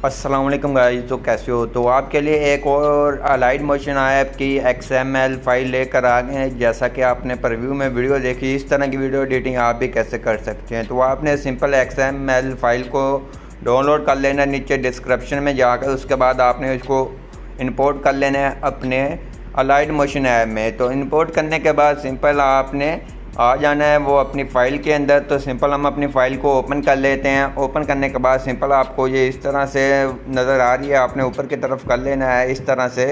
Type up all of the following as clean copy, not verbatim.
अस्सलाम वालेकुम गाइस। तो कैसे हो? तो आपके लिए एक और अलाइड मोशन ऐप की XML फाइल लेकर आ गए हैं। जैसा कि आपने प्रीव्यू में वीडियो देखी, इस तरह की वीडियो एडिटिंग आप भी कैसे कर सकते हैं। तो आपने सिंपल XML फाइल को डाउनलोड कर लेना है नीचे डिस्क्रिप्शन में जाकर। उसके बाद आपने उसको इंपोर्ट कर लेना है अपने अलाइड मोशन ऐप में। तो इंपोर्ट करने के बाद सिंपल आपने आ जाना है वो अपनी फ़ाइल के अंदर। तो सिंपल हम अपनी फ़ाइल को ओपन कर लेते हैं। ओपन करने के बाद सिंपल आपको ये इस तरह से नज़र आ रही है, आपने ऊपर की तरफ कर लेना है इस तरह से।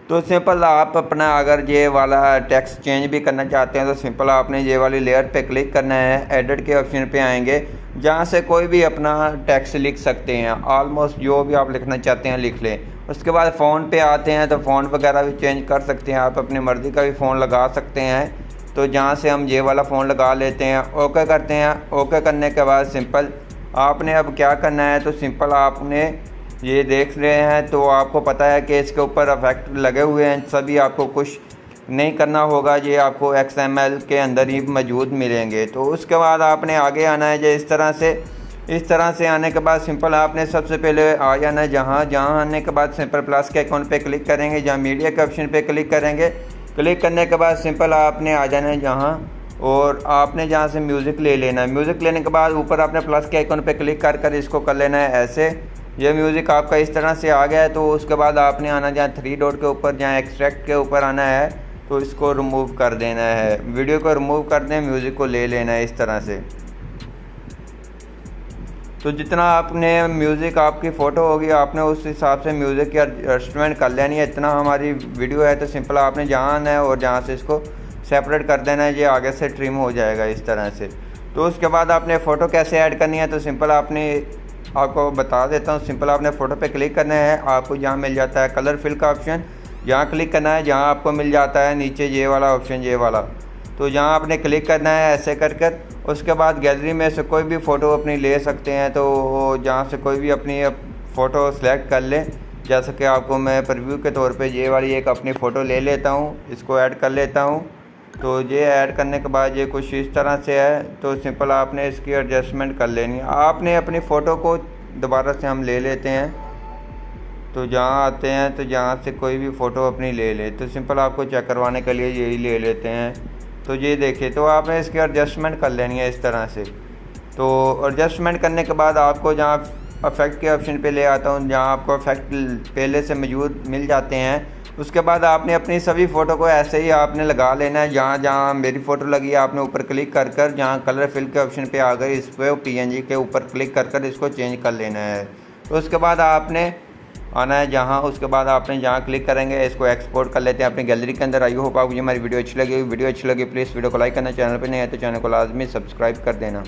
तो सिंपल आप अपना अगर ये वाला टेक्स्ट चेंज भी करना चाहते हैं तो सिंपल आपने ये वाली लेयर पे क्लिक करना है। एडिट के ऑप्शन पे आएंगे, जहाँ से कोई भी अपना टेक्स्ट लिख सकते हैं। ऑलमोस्ट जो भी आप लिखना चाहते हैं लिख लें। उसके बाद फ़ोन पे आते हैं तो फ़ोन वगैरह भी चेंज कर सकते हैं। आप अपनी मर्ज़ी का भी फ़ोन लगा सकते हैं। तो जहाँ से हम ये वाला फ़ोन लगा लेते हैं, ओके करते हैं। ओके करने के बाद सिंपल आपने अब क्या करना है, तो सिंपल आपने ये देख रहे हैं तो आपको पता है कि इसके ऊपर इफेक्ट लगे हुए हैं सभी। आपको कुछ नहीं करना होगा, ये आपको XML के अंदर ही मौजूद मिलेंगे। तो उसके बाद आपने आगे आना है जो इस तरह से आने के बाद सिंपल आपने सबसे पहले आ जाना है जहाँ आने के बाद सिंपल प्लस के आइकॉन पे क्लिक करेंगे, जहाँ मीडिया के ऑप्शन पे क्लिक करेंगे। क्लिक करने के बाद सिंपल आपने आ जाना है और आपने जहाँ से म्यूज़िक ले लेना है। म्यूज़िक लेने के बाद ऊपर आपने प्लस के आइकन पे क्लिक कर इसको कर लेना है ऐसे। ये म्यूज़िक आपका इस तरह से आ गया है। तो उसके बाद आपने आना जहाँ 3 डॉट के ऊपर, जहाँ एक्सट्रैक्ट के ऊपर आना है, तो इसको रिमूव कर देना है। वीडियो को रिमूव कर दें, म्यूज़िक को ले लेना है इस तरह से। तो जितना आपने म्यूज़िक आपकी फ़ोटो होगी आपने उस हिसाब से म्यूज़िक की एडजस्टमेंट कर लेनी है। इतना हमारी वीडियो है तो सिंपल आपने जहाँ आना है और जहाँ से इसको सेपरेट कर देना है, ये आगे से ट्रिम हो जाएगा इस तरह से। तो उसके बाद आपने फ़ोटो कैसे ऐड करनी है, तो सिंपल आपको बता देता हूँ। सिंपल आपने फ़ोटो पे क्लिक करना है। आपको यहाँ मिल जाता है कलर फिल का ऑप्शन, यहाँ क्लिक करना है। जहाँ आपको मिल जाता है नीचे ये वाला ऑप्शन, ये वाला, तो यहाँ आपने क्लिक करना है ऐसे कर। उसके बाद गैलरी में से कोई भी फ़ोटो अपनी ले सकते हैं। तो जहाँ से कोई भी अपनी फ़ोटो सेलेक्ट कर लें। जैसा कि आपको मैं प्रीव्यू के तौर पे ये वाली एक अपनी फ़ोटो ले लेता हूँ, इसको ऐड कर लेता हूँ। तो ये ऐड करने के बाद ये कुछ इस तरह से है। तो सिंपल आपने इसकी एडजस्टमेंट कर लेनी है। आपने अपनी फ़ोटो को दोबारा से हम ले लेते हैं। तो जहाँ आते हैं तो जहाँ से कोई भी फ़ोटो अपनी ले ले, तो सिंपल आपको चेक करवाने के लिए यही ले लेते हैं। तो ये देखिए, तो आपने इसकी एडजस्टमेंट कर लेनी है इस तरह से। तो एडजस्टमेंट करने के बाद आपको जहाँ इफेक्ट के ऑप्शन पे ले आता हूँ, जहाँ आपको इफेक्ट पहले से मौजूद मिल जाते हैं। उसके बाद आपने अपनी सभी फ़ोटो को ऐसे ही आपने लगा लेना है। जहाँ मेरी फ़ोटो लगी है आपने ऊपर क्लिक कर जहाँ कलर फिल के ऑप्शन पे आ गए, इस पर PNG के ऊपर क्लिक कर इसको चेंज कर लेना है। तो उसके बाद आपने आना है उसके बाद आपने जहाँ क्लिक करेंगे इसको एक्सपोर्ट कर लेते हैं अपनी गैलरी के अंदर। आई होप आपको हमारी वीडियो अच्छी लगी प्लीज़ वीडियो को लाइक करना। चैनल पर नहीं है तो चैनल को लाजमी सब्सक्राइब कर देना।